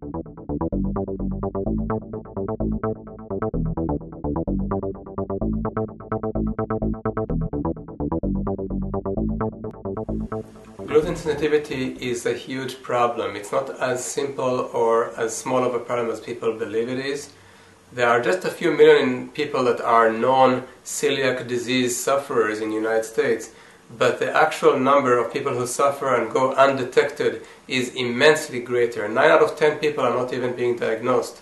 Gluten sensitivity is a huge problem. It's not as simple or as small of a problem as people believe it is. There are just a few million people that are known celiac disease sufferers in the United States, but the actual number of people who suffer and go undetected is immensely greater. 9 out of 10 people are not even being diagnosed.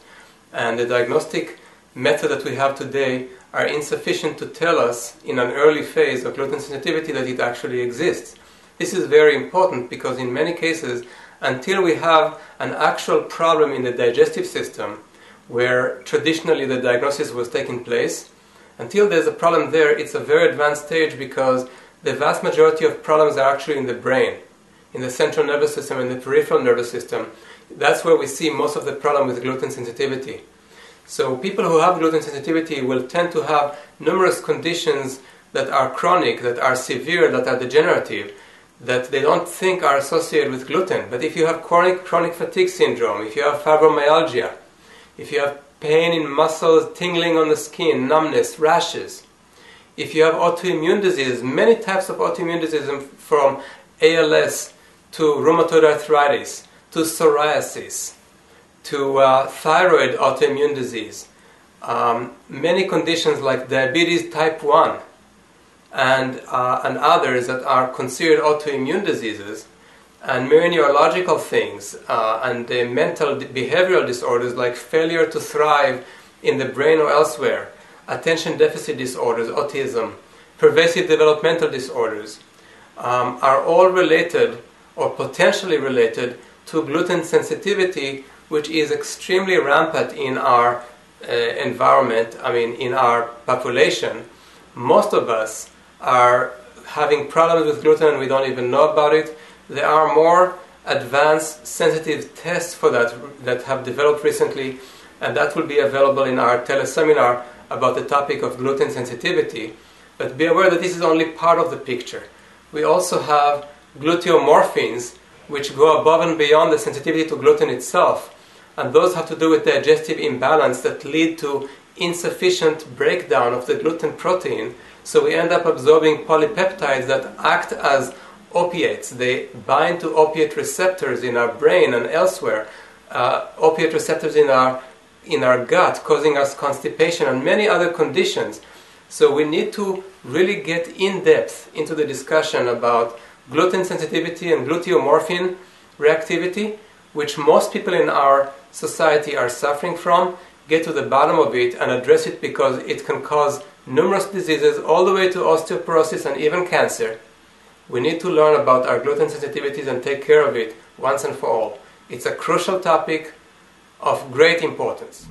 And the diagnostic method that we have today are insufficient to tell us in an early phase of gluten sensitivity that it actually exists. This is very important because in many cases, until we have an actual problem in the digestive system, where traditionally the diagnosis was taking place, until there's a problem there, it's a very advanced stage because the vast majority of problems are actually in the brain, in the central nervous system and the peripheral nervous system. That's where we see most of the problem with gluten sensitivity. So people who have gluten sensitivity will tend to have numerous conditions that are chronic, that are severe, that are degenerative, that they don't think are associated with gluten. But if you have chronic fatigue syndrome, if you have fibromyalgia, if you have pain in muscles, tingling on the skin, numbness, rashes, if you have autoimmune disease, many types of autoimmune disease from ALS to rheumatoid arthritis to psoriasis to thyroid autoimmune disease, many conditions like diabetes type 1 and others that are considered autoimmune diseases, and many neurological things and mental behavioral disorders like failure to thrive in the brain or elsewhere, attention deficit disorders, autism, pervasive developmental disorders, are all related or potentially related to gluten sensitivity, which is extremely rampant in our environment, in our population. Most of us are having problems with gluten and we don't even know about it. There are more advanced sensitive tests for that have developed recently, and that will be available in our teleseminar about the topic of gluten sensitivity. But be aware that this is only part of the picture. We also have gluteomorphines, which go above and beyond the sensitivity to gluten itself, and those have to do with digestive imbalance that lead to insufficient breakdown of the gluten protein. So we end up absorbing polypeptides that act as opiates. They bind to opiate receptors in our brain and elsewhere, opiate receptors in our gut, causing us constipation and many other conditions. So we need to really get in depth into the discussion about gluten sensitivity and gluteomorphin reactivity, which most people in our society are suffering from, get to the bottom of it and address it, because it can cause numerous diseases all the way to osteoporosis and even cancer. We need to learn about our gluten sensitivities and take care of it once and for all. It's a crucial topic of great importance.